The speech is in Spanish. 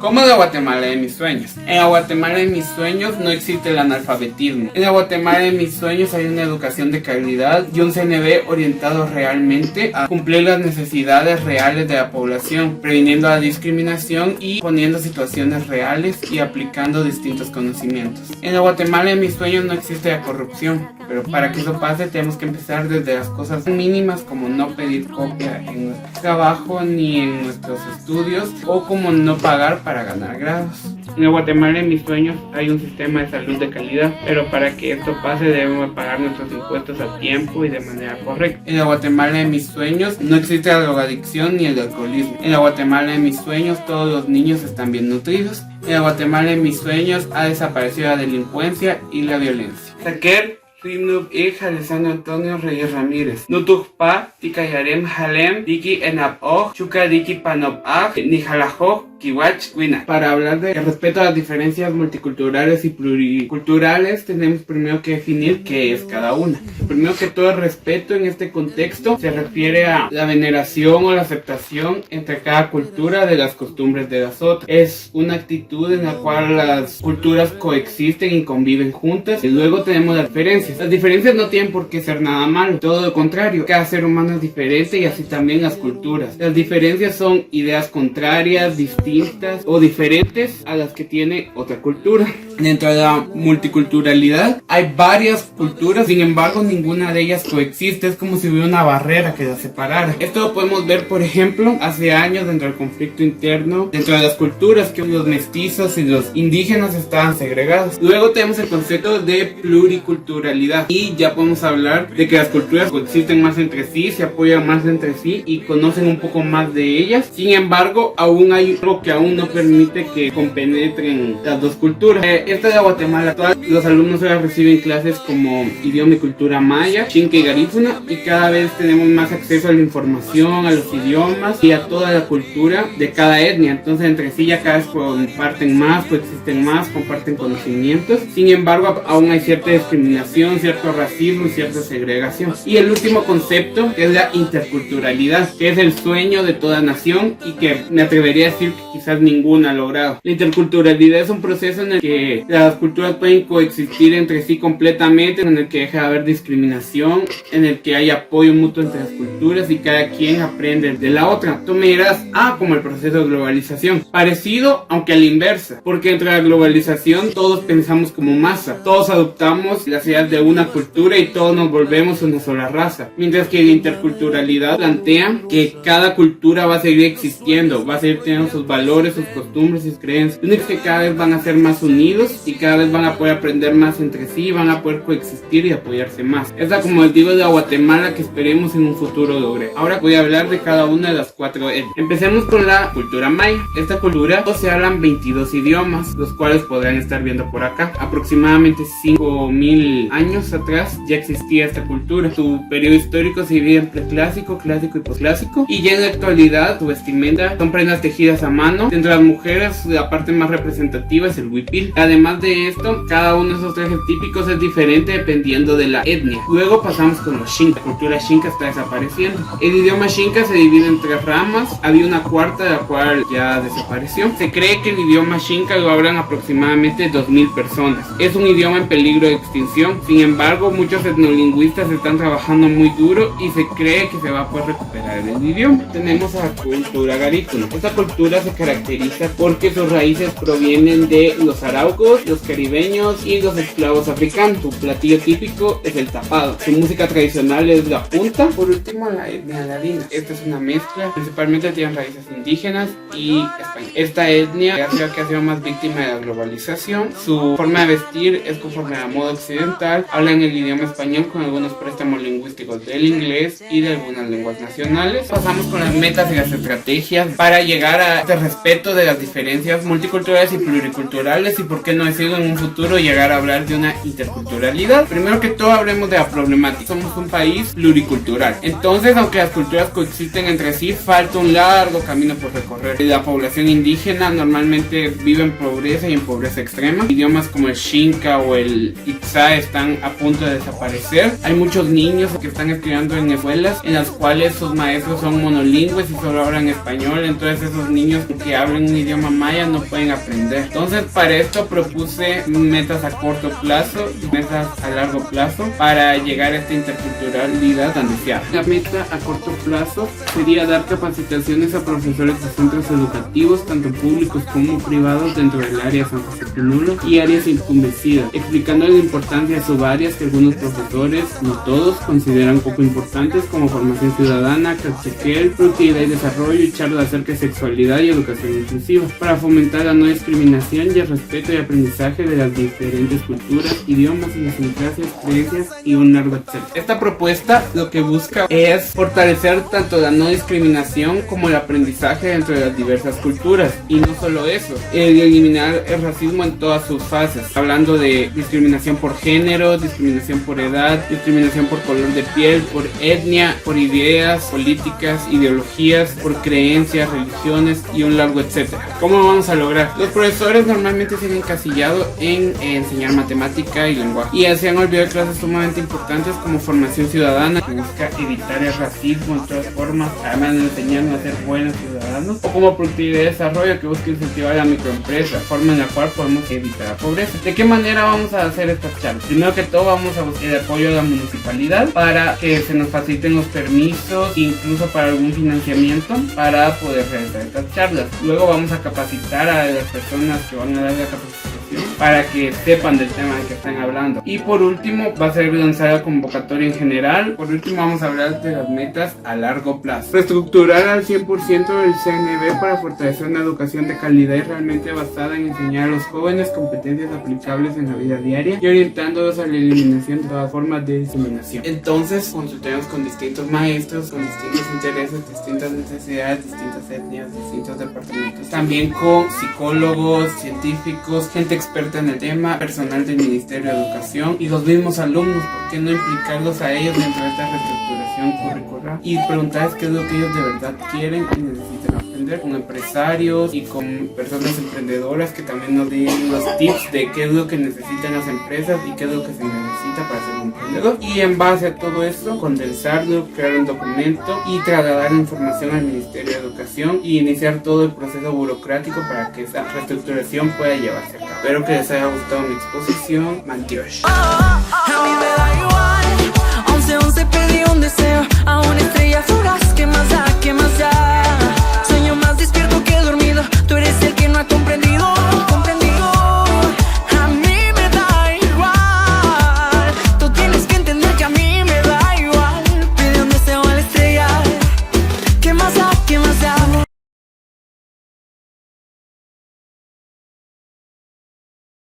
¿Cómo es la Guatemala de mis sueños? En la Guatemala de mis sueños no existe el analfabetismo. En la Guatemala de mis sueños hay una educación de calidad y un CNB orientado realmente a cumplir las necesidades reales de la población, previniendo la discriminación y poniendo situaciones reales y aplicando distintos conocimientos. En la Guatemala de mis sueños no existe la corrupción, pero para que eso pase tenemos que empezar desde las cosas mínimas, como no pedir copia en nuestro trabajo ni en nuestros estudios, o como no pagar para ganar grados. En la Guatemala de mis sueños hay un sistema de salud de calidad, pero para que esto pase debemos pagar nuestros impuestos a tiempo y de manera correcta. En la Guatemala de mis sueños no existe la drogadicción ni el alcoholismo. En la Guatemala de mis sueños todos los niños están bien nutridos. En la Guatemala de mis sueños ha desaparecido la delincuencia y la violencia. Taquer Rinub Alessandro Antonio Reyes Ramírez. Nutukpa, Tikayarem Halem, Diki Enap Og, Chuka Diki Panop Ag, Nijalajog, Kiwach Wina. Para hablar de respeto a las diferencias multiculturales y pluriculturales, tenemos primero que definir qué es cada una. Primero que todo, el respeto en este contexto se refiere a la veneración o la aceptación entre cada cultura de las costumbres de las otras. Es una actitud en la cual las culturas coexisten y conviven juntas. Y luego tenemos las diferencias. Las diferencias no tienen por qué ser nada malo, todo lo contrario. Cada ser humano es diferente y así también las culturas. Las diferencias son ideas contrarias, distintas o diferentes a las que tiene otra cultura. Dentro de la multiculturalidad hay varias culturas, sin embargo ninguna de ellas coexiste, es como si hubiera una barrera que las separara. Esto lo podemos ver, por ejemplo, hace años dentro del conflicto interno, dentro de las culturas, que los mestizos y los indígenas estaban segregados. Luego tenemos el concepto de pluriculturalidad y ya podemos hablar de que las culturas coexisten más entre sí, se apoyan más entre sí y conocen un poco más de ellas. Sin embargo, aún hay algo que aún no permite que compenetren las dos culturas. Esta es la Guatemala actual. Los alumnos ahora reciben clases como idioma y cultura maya, Xinca y Garífuna, y cada vez tenemos más acceso a la información, a los idiomas y a toda la cultura de cada etnia. Entonces entre sí ya cada vez comparten más, coexisten más, comparten conocimientos. Sin embargo, aún hay cierta discriminación, cierto racismo y cierta segregación. Y el último concepto es la interculturalidad, que es el sueño de toda nación y que me atrevería a decir que quizás ninguna ha logrado. La interculturalidad es un proceso en el que las culturas pueden coexistir entre sí completamente, en el que deja de haber discriminación, en el que hay apoyo mutuo entre las culturas y cada quien aprende de la otra. Tú me dirás, como el proceso de globalización. Parecido, aunque a la inversa, porque entre la globalización todos pensamos como masa, todos adoptamos las ideas de una cultura y todos nos volvemos una sola raza. Mientras que la interculturalidad plantea que cada cultura va a seguir existiendo, va a seguir teniendo sus valores, sus costumbres, sus creencias. Lo único es que cada vez van a ser más unidos y cada vez van a poder aprender más entre sí, van a poder coexistir y apoyarse más. Esta, como les digo, es la Guatemala que esperemos en un futuro logre. Ahora voy a hablar de cada una de las 4 etnias. Empecemos con la cultura maya. Esta cultura se hablan 22 idiomas, los cuales podrán estar viendo por acá. Aproximadamente 5000 años atrás ya existía esta cultura. Su periodo histórico se divide en preclásico, clásico y posclásico, y ya en la actualidad su vestimenta son prendas tejidas a mano. Entre las mujeres la parte más representativa es el huipil. Además de esto, cada uno de esos trajes típicos es diferente dependiendo de la etnia. Luego pasamos con los xinca. La cultura xinca está desapareciendo. El idioma xinca se divide en 3 ramas. Había una cuarta, de la cual ya desapareció. Se cree que el idioma xinca lo hablan aproximadamente 2000 personas. Es un idioma en peligro de extinción. Sin embargo, muchos etnolingüistas están trabajando muy duro y se cree que se va a poder recuperar el idioma. Tenemos a la cultura garífuna. Esta cultura se caracteriza porque sus raíces provienen de los araucos, los caribeños y los esclavos africanos. Su platillo típico es el tapado. Su música tradicional es la punta. Por último, la etnia ladina. Esta es una mezcla, principalmente tiene raíces indígenas y españolas. Esta etnia creo que ha sido más víctima de la globalización. Su forma de vestir es conforme a la moda occidental. Hablan el idioma español con algunos préstamos lingüísticos del inglés y de algunas lenguas nacionales. Pasamos con las metas y las estrategias para llegar a este respeto de las diferencias multiculturales y pluriculturales, y por qué no decirlo en un futuro llegar a hablar de una interculturalidad. Primero que todo, hablemos de la problemática. Somos un país pluricultural, entonces aunque las culturas coexisten entre sí, falta un largo camino por recorrer. La población indígena normalmente vive en pobreza y en pobreza extrema. Idiomas como el xinca o el itzá están están a punto de desaparecer. Hay muchos niños que están estudiando en escuelas en las cuales sus maestros son monolingües y solo hablan español, entonces esos niños que hablan un idioma maya no pueden aprender. Entonces para esto propuse metas a corto plazo y metas a largo plazo para llegar a esta interculturalidad tan deseada. La meta a corto plazo sería dar capacitaciones a profesores de centros educativos, tanto públicos como privados, dentro del área San José Pinulo y áreas circunvecinas, explicando la importancia de subáreas que algunos profesores, no todos, consideran poco importantes, como formación ciudadana, catequel, productividad y desarrollo, y charlas acerca de sexualidad y educación inclusiva, para fomentar la no discriminación y el respeto y aprendizaje de las diferentes culturas, idiomas, idiosincrasias, creencias y un largo etcétera. Esta propuesta lo que busca es fortalecer tanto la no discriminación como el aprendizaje dentro de las diversas culturas, y no solo eso, eliminar el racismo en todas sus fases, hablando de discriminación por género, discriminación por edad, discriminación por color de piel, por etnia, por ideas, políticas, ideologías, por creencias, religiones y un largo etcétera. ¿Cómo lo vamos a lograr? Los profesores normalmente se han encasillado en enseñar matemática y lenguaje, y se han olvidado clases sumamente importantes como formación ciudadana, que busca evitar el racismo en todas formas, además de enseñarnos a ser buenos ciudadanos, o como productividad y desarrollo, que busca incentivar a la microempresa, forma en la cual podemos evitar la pobreza. ¿De qué manera vamos a hacer estas charlas? Primero que todo vamos a buscar el apoyo de la municipalidad para que se nos faciliten los permisos, incluso para algún financiamiento para poder realizar estas charlas. Luego vamos a capacitar a las personas que van a dar la capacitación para que sepan del tema del que están hablando. Y por último va a ser lanzada convocatoria en general. Por último vamos a hablar de las metas a largo plazo. Reestructurar al 100% el CNB para fortalecer una educación de calidad y realmente basada en enseñar a los jóvenes competencias aplicables en la vida diaria y orientándolos a la eliminación de todas formas de discriminación. Entonces consultemos con distintos maestros, con distintos intereses, distintas necesidades, distintas etnias, distintos departamentos. También con psicólogos, científicos, gente experta en el tema, personal del Ministerio de Educación y los mismos alumnos. ¿Por qué no implicarlos a ellos dentro de esta reestructuración curricular? Y preguntarles qué es lo que ellos de verdad quieren y necesitan aprender, con empresarios y con personas emprendedoras que también nos den los tips de qué es lo que necesitan las empresas y qué es lo que se necesita para ser un emprendedor. Y en base a todo esto, condensarlo, crear un documento y trasladar la información al Ministerio de Educación y iniciar todo el proceso burocrático para que esa reestructuración pueda llevarse a cabo. Espero que les haya gustado mi exposición. Mantiosh. A mí me da igual, 11 pedí un deseo a una estrella fugaz, que más da, que más da.